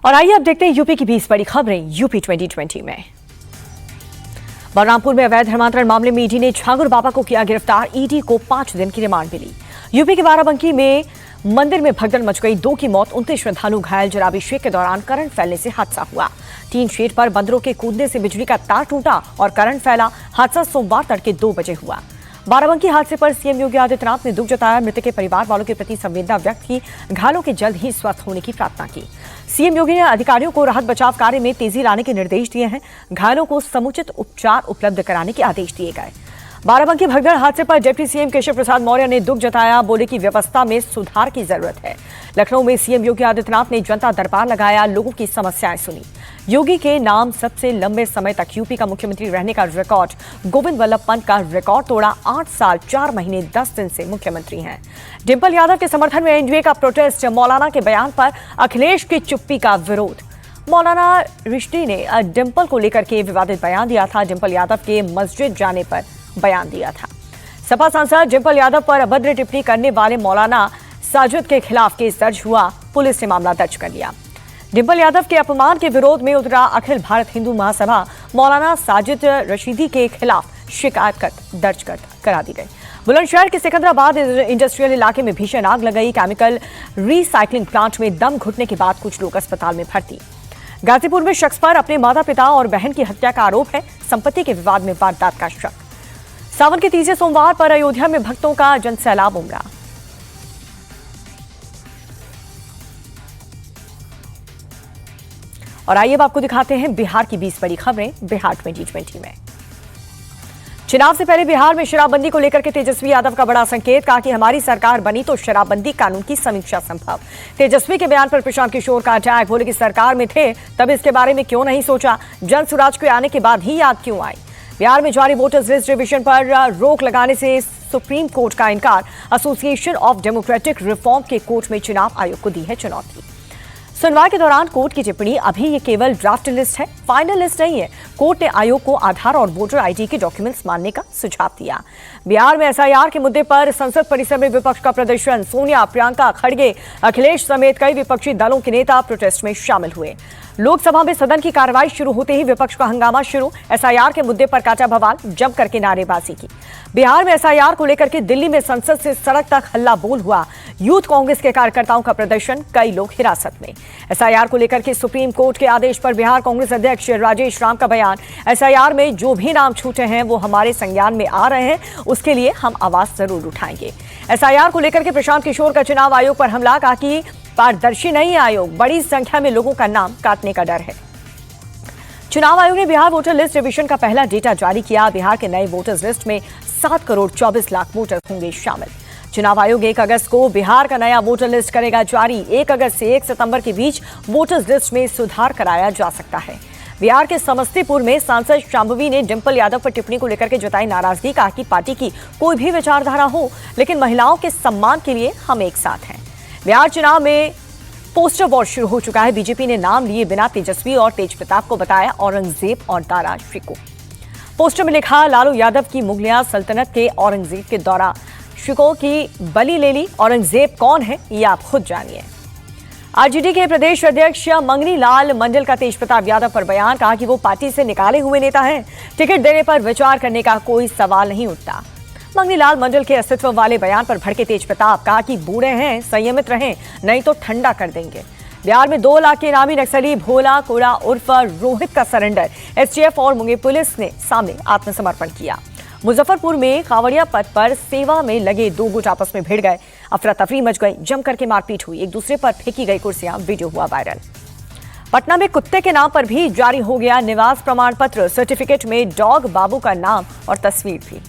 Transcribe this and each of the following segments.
और आइए अब देखते हैं यूपी की 20 बड़ी खबरें यूपी 2020 में। बलरामपुर में अवैध धर्मांतरण मामले में ईडी ने झांगुर बाबा को किया गिरफ्तार। ईडी को 5 दिन की रिमांड मिली। यूपी के बाराबंकी में मंदिर में भगदड़ मच गई, 2 की मौत, 29 श्रद्धालु घायल। जलाभिषेक के दौरान करंट फैलने से हादसा हुआ। टीन शेड पर बंदरों के कूदने से बिजली का तार टूटा और करंट फैला। हादसा सोमवार तड़के 2 बजे हुआ। बाराबंकी हादसे पर सीएम योगी आदित्यनाथ ने दुख जताया। मृतक के परिवार वालों के प्रति संवेदना व्यक्त की। घायलों के जल्द ही स्वस्थ होने की प्रार्थना की। सीएम योगी ने अधिकारियों को राहत बचाव कार्य में तेजी लाने के निर्देश दिए हैं। घायलों को समुचित उपचार उपलब्ध कराने के आदेश दिए गए। बाराबंकी भगदड़ हादसे पर डिप्टी सीएम केशव प्रसाद मौर्य ने दुख जताया। बोले कि व्यवस्था में सुधार की जरूरत है। लखनऊ में सीएम योगी आदित्यनाथ ने जनता दरबार लगाया, लोगों की समस्याएं सुनी। योगी के नाम सबसे लंबे समय तक यूपी का मुख्यमंत्री रहने का रिकॉर्ड गोविंद वल्लभ पंत का रिकॉर्ड तोड़ा। 8 साल 4 महीने 10 दिन से मुख्यमंत्री हैं। डिंपल यादव के समर्थन में एनडीए का प्रोटेस्ट। मौलाना के बयान पर अखिलेश की चुप्पी का विरोध। मौलाना रिश्ती ने डिंपल को लेकर के विवादित बयान दिया था। डिंपल यादव के मस्जिद जाने पर बयान दिया था। सपा सांसद डिंपल यादव पर अभद्र टिप्पणी करने वाले मौलाना साजिद के खिलाफ केस दर्ज हुआ। पुलिस ने मामला दर्ज कर लिया। डिंपल यादव के अपमान के विरोध में उतरा अखिल भारत हिंदू महासभा। मौलाना साजिद रशीदी के खिलाफ शिकायत दर्ज करा दी गई। बुलंदशहर के सिकंदराबाद इंडस्ट्रियल इलाके में भीषण आग लगाई। केमिकल रिसाइकलिंग प्लांट में दम घुटने के बाद कुछ लोग अस्पताल में भर्ती। गाजीपुर में शख्स पर अपने माता पिता और बहन की हत्या का आरोप है। संपत्ति के विवाद में वारदात का शक। सावन के तीसरे सोमवार पर अयोध्या में भक्तों का जनसैलाब उमड़ा। और आइए अब आपको दिखाते हैं बिहार की 20 बड़ी खबरें बिहार 2020 में। चुनाव से पहले बिहार में शराबबंदी को लेकर के तेजस्वी यादव का बड़ा संकेत। कहा कि हमारी सरकार बनी तो शराबबंदी कानून की समीक्षा संभव। तेजस्वी के बयान पर प्रशांत किशोर का अटैक। बोले कि सरकार में थे तब इसके बारे में क्यों नहीं सोचा, जन सुराज के आने के बाद ही याद क्यों आई। बिहार में जारी वोटर्स लिस्ट रिवीजन पर रोक लगाने से सुप्रीम कोर्ट का इनकार। एसोसिएशन ऑफ डेमोक्रेटिक रिफॉर्म के कोर्ट में चुनाव आयोग को दी है चुनौती। सुनवाई के दौरान कोर्ट की टिप्पणी, अभी ये केवल ड्राफ्ट लिस्ट है, फाइनल लिस्ट नहीं है। कोर्ट ने आयोग को आधार और वोटर आईडी के डॉक्यूमेंट्स मानने का सुझाव दिया। बिहार में एसआईआर के मुद्दे पर संसद परिसर में विपक्ष का प्रदर्शन। सोनिया, प्रियंका खड़गे, अखिलेश समेत कई विपक्षी दलों के नेता प्रोटेस्ट में शामिल हुए। लोकसभा में सदन की कार्रवाई शुरू होते ही विपक्ष का हंगामा शुरू। एसआईआर के मुद्दे पर काटा बवाल, जम करके नारेबाजी की। बिहार में एसआईआर को लेकर के दिल्ली में संसद से सड़क तक हल्ला बोल हुआ। यूथ कांग्रेस के कार्यकर्ताओं का प्रदर्शन, कई लोग हिरासत में। एसआईआर को लेकर के सुप्रीम कोर्ट के आदेश पर बिहार कांग्रेस अध्यक्ष राजेश राम का बयान। एसआईआर में जो भी नाम छूटे हैं वो हमारे संज्ञान में आ रहे हैं, उसके लिए हम आवाज जरूर उठाएंगे। एसआईआर को लेकर के प्रशांत किशोर का चुनाव आयोग पर हमला। कहा कि पारदर्शी नहीं है आयोग, बड़ी संख्या में लोगों का नाम काटने का डर है। चुनाव आयोग ने बिहार वोटर लिस्ट रिवीजन का पहला डेटा जारी किया। बिहार के नए वोटर्स लिस्ट में 7 करोड़ 24 लाख वोटर होंगे शामिल। चुनाव आयोग 1 अगस्त को बिहार का नया वोटर लिस्ट करेगा जारी। 1 अगस्त से 1 सितंबर के बीच वोटर्स लिस्ट में सुधार कराया जा सकता है। बिहार के समस्तीपुर में सांसद शांभवी ने डिंपल यादव पर टिप्पणी को लेकर के जताई नाराजगी। कहा कि पार्टी की कोई भी विचारधारा हो, लेकिन महिलाओं के सम्मान के लिए हम एक साथ हैं। बिहार चुनाव में पोस्टर वॉर शुरू हो चुका है। बीजेपी ने नाम लिए बिना तेजस्वी और तेज प्रताप को बताया औरंगजेब और दारा शिको। पोस्टर में लिखा, लालू यादव की मुगलिया सल्तनत के औरंगजेब के दौरा शिको की बलि ले ली। औरंगजेब कौन है ये आप खुद जानिए। आरजेडी के प्रदेश अध्यक्ष मंगनी लाल मंडल का तेज प्रताप यादव पर बयान। कहा कि वो पार्टी से निकाले हुए नेता हैं, टिकट देने पर विचार करने का कोई सवाल नहीं उठता। मंगनी लाल मंडल के अस्तित्व वाले बयान पर भड़के तेज प्रताप। कहा कि बूढ़े हैं, संयमित रहें, नहीं तो ठंडा कर देंगे। बिहार में 2 लाख के इनामी नक्सली भोला कोड़ा उर्फ रोहित का सरेंडर। एसटीएफ और मुंगेर पुलिस ने सामने आत्मसमर्पण किया। मुजफ्फरपुर में कांवड़िया पथ पर सेवा में लगे 2 गुट आपस में भिड़ गए। अफरा तफरी मच गई, जम करके मारपीट हुई। एक दूसरे पर फेंकी गई कुर्सियां, वीडियो हुआ वायरल। पटना में कुत्ते के नाम पर भी जारी हो गया निवास प्रमाण पत्र। सर्टिफिकेट में डॉग बाबू का नाम और तस्वीर भी।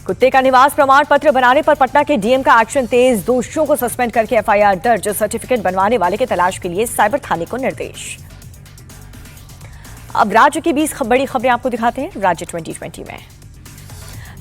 कुत्ते का निवास प्रमाण पत्र बनाने पर पटना के डीएम का एक्शन तेज। दोषियों को सस्पेंड करके एफआईआर दर्ज। सर्टिफिकेट बनवाने वाले के तलाश के लिए साइबर थाने को निर्देश। अब राज्य की 20 बड़ी खबरें आपको दिखाते हैं राज्य 2020 में।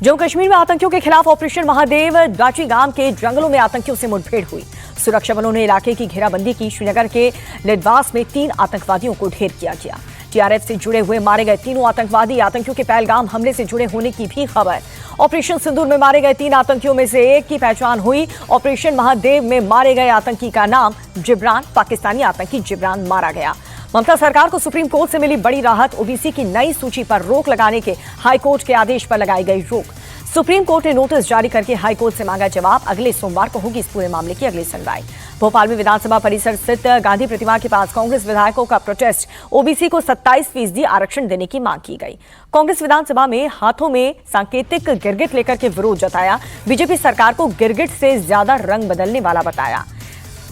जम्मू कश्मीर में आतंकियों के खिलाफ ऑपरेशन महादेव। दाची गांव के जंगलों में आतंकियों से मुठभेड़ हुई। सुरक्षा बलों ने इलाके की घेराबंदी की। श्रीनगर के लिडवास में 3 आतंकवादियों को ढेर किया गया। टीआरएफ से जुड़े हुए मारे गए तीनों आतंकियों के पहलगाम हमले से जुड़े होने की भी खबर। ऑपरेशन सिंदूर में मारे गए 3 आतंकियों में से एक की पहचान हुई। ऑपरेशन महादेव में मारे गए आतंकी का नाम जिब्रान, पाकिस्तानी आतंकी जिब्रान मारा गया। ममता सरकार को सुप्रीम कोर्ट से मिली बड़ी राहत। ओबीसी की नई सूची पर रोक लगाने के हाईकोर्ट के आदेश पर लगाई गई रोक। सुप्रीम कोर्ट ने नोटिस जारी करके हाईकोर्ट से मांगा जवाब। अगले सोमवार को होगी इस पूरे मामले की अगली सुनवाई। भोपाल में विधानसभा परिसर स्थित गांधी प्रतिमा के पास कांग्रेस विधायकों का प्रोटेस्ट। ओबीसी को 27% आरक्षण देने की मांग की गई। कांग्रेस विधानसभा में हाथों में सांकेतिक गिरगिट लेकर के विरोध जताया। बीजेपी सरकार को गिरगिट से ज्यादा रंग बदलने वाला बताया।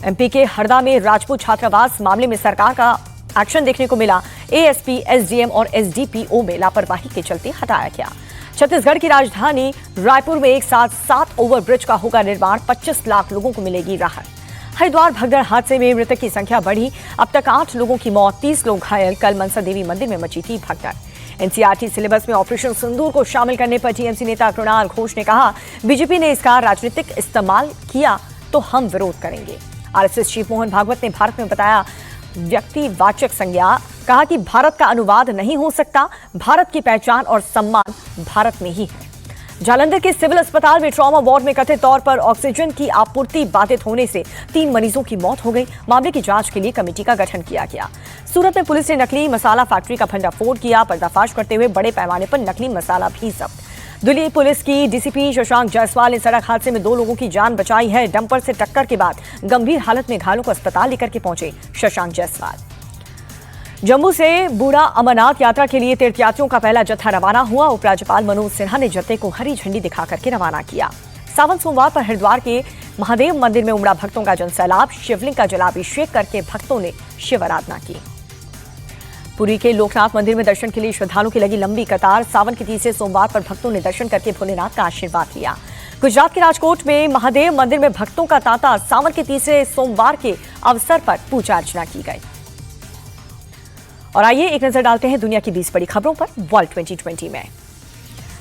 एमपी के हरदा में राजपूत छात्रावास मामले में सरकार का एक्शन देखने को मिला। एएसपी, एसडीएम और एसडीपीओ में लापरवाही के चलते हटाया गया। छत्तीसगढ़ की राजधानी रायपुर में एक साथ 7 ओवरब्रिज का होगा निर्माण। 25 लाख लोगों को मिलेगी राहत। हरिद्वार भगदड़ हादसे में मृतक की संख्या बढ़ी। अब तक 8 लोगों की मौत, 30 लोग घायल। कल मनसा देवी मंदिर में मची थी भगदड़। एनसीईआरटी सिलेबस में ऑपरेशन सिंदूर को शामिल करने पर टीएमसी नेता कृणाल घोष ने कहा, बीजेपी ने इसका राजनीतिक इस्तेमाल किया तो हम विरोध करेंगे। आरएसएस चीफ मोहन भागवत ने भारत में बताया व्यक्तिवाचक संज्ञा। कहा कि भारत का अनुवाद नहीं हो सकता, भारत की पहचान और सम्मान भारत में ही है। जालंधर के सिविल अस्पताल में ट्रॉमा वार्ड में कथित तौर पर ऑक्सीजन की आपूर्ति बाधित होने से 3 मरीजों की मौत हो गई। मामले की जांच के लिए कमेटी का गठन किया गया। सूरत में पुलिस ने नकली मसाला फैक्ट्री का भंडाफोड़ किया। पर्दाफाश करते हुए बड़े पैमाने पर नकली मसाला भी जब्त। दिल्ली पुलिस की डीसीपी शशांक जायसवाल ने सड़क हादसे में 2 लोगों की जान बचाई है। डंपर से टक्कर के बाद गंभीर हालत में घायलों को अस्पताल लेकर के पहुंचे शशांक जायसवाल। जम्मू से बूढ़ा अमरनाथ यात्रा के लिए तीर्थयात्रियों का पहला जत्था रवाना हुआ। उपराज्यपाल मनोज सिन्हा ने जत्थे को हरी झंडी दिखा करके रवाना किया। सावन सोमवार पर हरिद्वार के महादेव मंदिर में उमड़ा भक्तों का जनसैलाब। शिवलिंग का जलाभिषेक करके भक्तों ने शिव आराधना की। पुरी के लोकनाथ मंदिर में दर्शन के लिए श्रद्धालुओं की लगी लंबी कतार। सावन के तीसरे सोमवार पर भक्तों ने दर्शन करके भोलेनाथ का आशीर्वाद लिया। गुजरात के राजकोट में महादेव मंदिर में भक्तों का तांता। सावन के तीसरे सोमवार के अवसर पर पूजा अर्चना की गई। और आइए एक नजर डालते हैं दुनिया की 20 बड़ी खबरों पर वर्ल्ड 2020 में।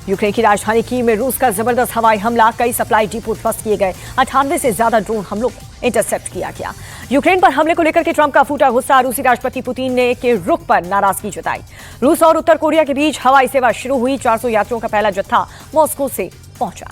यूक्रेन की राजधानी कीव में रूस का जबरदस्त हवाई हमला। कई सप्लाई डिपो ध्वस्त किए गए। 98 से ज्यादा ड्रोन हमलों को इंटरसेप्ट किया गया। यूक्रेन पर हमले को लेकर के ट्रंप का फूटा गुस्सा। रूसी राष्ट्रपति पुतिन ने के रुख पर नाराजगी जताई। रूस और उत्तर कोरिया के बीच हवाई सेवा शुरू हुई। 400 यात्रियों का पहला जत्था मॉस्को से पहुंचा।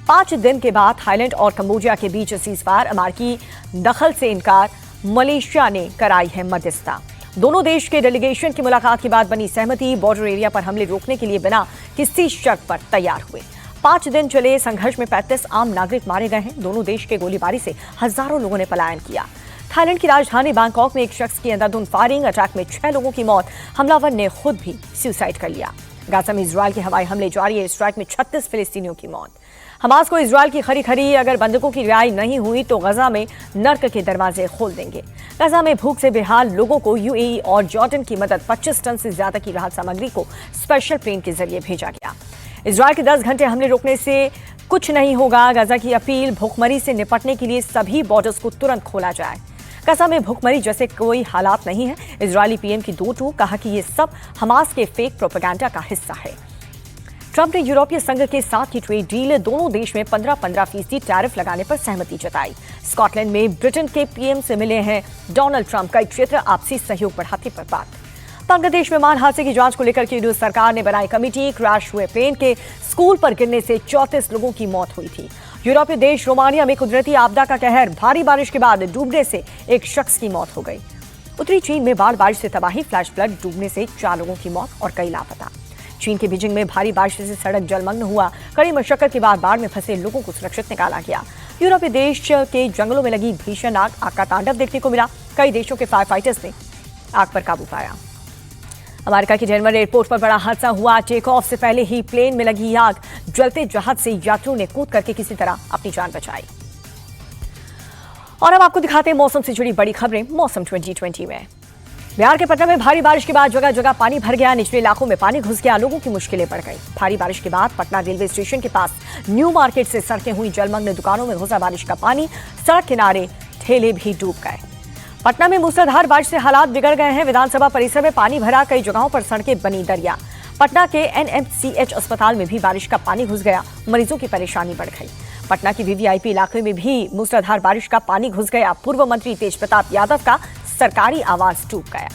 5 दिन के बाद थाईलैंड और कंबोडिया के बीच सीजफायर। अमेरिकी दखल से इनकार। मलेशिया ने कराई है मध्यस्थता। दोनों देश के डेलीगेशन की मुलाकात के बाद बनी सहमति। बॉर्डर एरिया पर हमले रोकने के लिए बिना किसी शर्त पर तैयार हुए। 5 दिन चले संघर्ष में 35 आम नागरिक मारे गए हैं। दोनों देश के गोलीबारी से हजारों लोगों ने पलायन किया। थाईलैंड की राजधानी बैंकॉक में एक शख्स की अंधाधुंध फायरिंग। अटैक में 6 लोगों की मौत। हमलावर ने खुद भी सुसाइड कर लिया। गाजा में इजरायल के हवाई हमले जारी है। स्ट्राइक में 36 फिलिस्तीनियों की मौत। हमास को इजरायल की खरी अगर बंधकों की रिहाई नहीं हुई तो गजा में नर्क के दरवाजे खोल देंगे। गजा में भूख से बेहाल लोगों को यूएई और जॉर्डन की मदद 25 टन से ज्यादा की राहत सामग्री को स्पेशल प्लेन के जरिए भेजा गया। इजरायल के 10 घंटे हमले रोकने से कुछ नहीं होगा। गजा की अपील, भूखमरी से निपटने के लिए सभी बॉर्डर्स को तुरंत खोला जाए। गजा में भूखमरी जैसे कोई हालात नहीं है। इजरायली पीएम की 2 टूक। कहा कि ये सब हमास के फेक प्रोपेगेंडा का हिस्सा है। ट्रंप ने यूरोपीय संघ के साथ की ट्रेड डील। दोनों देश में 15% टैरिफ लगाने पर सहमति जताई। स्कॉटलैंड में ब्रिटेन के पीएम से मिले हैं डोनाल्ड ट्रंप। कई क्षेत्र आपसी सहयोग बढ़ाने पर बात। बांग्लादेश में विमान हादसे की जांच को लेकर की सरकार ने बनाई कमेटी। क्रैश हुए प्लेन के स्कूल पर गिरने से 34 लोगों की मौत हुई थी। यूरोपीय देश रोमानिया में कुदरती आपदा का कहर। भारी बारिश के बाद डूबने से एक शख्स की मौत हो गई। उत्तरी चीन में बाढ़ बारिश से तबाही। फ्लैश फ्लड, डूबने से 4 लोगों की मौत और कई लापता। चीन के बीजिंग में भारी बारिश से सड़क जलमग्न हुआ। कड़ी मशक्कत के बाद बाढ़ में फंसे लोगों को सुरक्षित निकाला गया। यूरोपीय देश के जंगलों में लगी भीषण आग का तांडव देखने को मिला। कई देशों के फायर फाइटर्स ने आग पर काबू पाया। अमेरिका की डेनवर एयरपोर्ट पर बड़ा हादसा हुआ। टेक ऑफ से पहले ही प्लेन में लगी आग। जलते जहाज से यात्रियों ने कूद करके किसी तरह अपनी जान बचाई। और अब आपको दिखाते हैं मौसम से जुड़ी बड़ी खबरें मौसम 2020 में। बिहार के पटना में भारी बारिश के बाद जगह जगह पानी भर गया। निचले इलाकों में पानी घुस गया। लोगों की मुश्किलें बढ़ गई। भारी बारिश के बाद पटना रेलवे स्टेशन के पास न्यू मार्केट से सड़कें हुई जलमग्न। दुकानों में घुसा बारिश का पानी। सड़क किनारे ठेले भी डूब गए। पटना में मूसलाधार बारिश से हालात बिगड़ गए हैं। विधानसभा परिसर में पानी भरा। कई जगहों पर सड़कें बनी दरिया। पटना के एनएमसीएच अस्पताल में भी बारिश का पानी घुस गया। मरीजों की परेशानी बढ़ गई। पटना की वीवीआईपी इलाके में भी मूसलाधार बारिश का पानी घुस गया। पूर्व मंत्री तेज प्रताप यादव का सरकारी आवास डूब गया।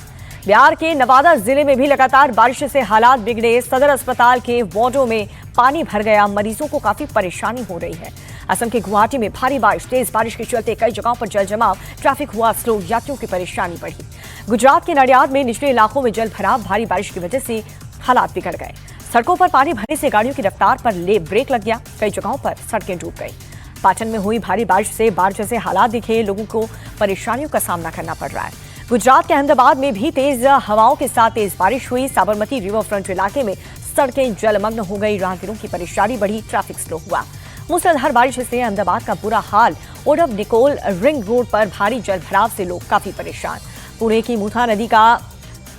बिहार के नवादा जिले में भी लगातार बारिश से हालात बिगड़े। सदर अस्पताल के वार्डों में पानी भर गया, मरीजों को काफी परेशानी हो रही है। असम के गुवाहाटी में भारी बारिश, तेज बारिश के चलते कई जगहों पर जल जमाव, ट्रैफिक हुआ स्लो, यात्रियों की परेशानी बढ़ी। गुजरात के नडियाद में निचले इलाकों में जल भराव, भारी बारिश की वजह से हालात बिगड़ गए। सड़कों पर पानी भरने से गाड़ियों की रफ्तार पर ब्रेक लग गया, कई जगहों पर सड़कें डूब गई। पाटन में हुई भारी बारिश से बाढ़ जैसे हालात दिखे, लोगों को परेशानियों का सामना करना पड़ रहा है। गुजरात के अहमदाबाद में भी तेज हवाओं के साथ तेज बारिश हुई। साबरमती रिवर फ्रंट इलाके में सड़कें जलमग्न हो गई, राहगीरों की परेशानी बढ़ी, ट्रैफिक स्लो हुआ। मूसलाधार बारिश से अहमदाबाद का बुरा हाल। ओडव निकोल रिंग रोड पर भारी जल भराव से लोग काफी परेशान। पुणे की मुथा नदी का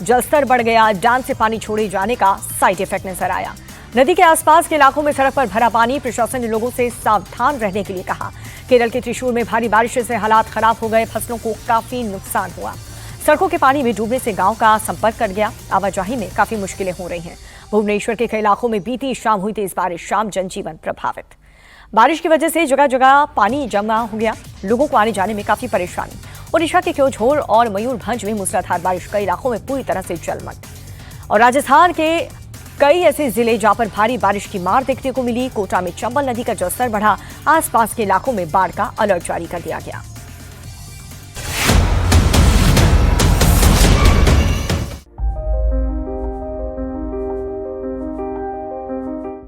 जलस्तर बढ़ गया, डैम से पानी छोड़े जाने का साइड इफेक्ट नजर आया। नदी के आसपास के इलाकों में सड़क पर भरा पानी, प्रशासन ने लोगों से सावधान रहने के लिए कहा। केरल के त्रिशूर में भारी बारिश से हालात खराब हो गए, फसलों को काफी नुकसान हुआ। सड़कों के पानी में डूबने से गांव का संपर्क कट गया, आवाजाही में काफी मुश्किलें हो रही हैं। भुवनेश्वर के कई इलाकों में बीती शाम हुई तेज बारिश, शाम जनजीवन प्रभावित। बारिश की वजह से जगह जगह पानी जमा हो गया, लोगों को आने जाने में काफी परेशानी। ओडिशा के क्योंझोर और मयूरभंज में मूसलाधार बारिश, कई इलाकों में पूरी तरह से जलमग्न। और राजस्थान के कई ऐसे जिले जहां पर भारी बारिश की मार देखने को मिली। कोटा में चंबल नदी का जलस्तर बढ़ा, आसपास के इलाकों में बाढ़ का अलर्ट जारी कर दिया गया।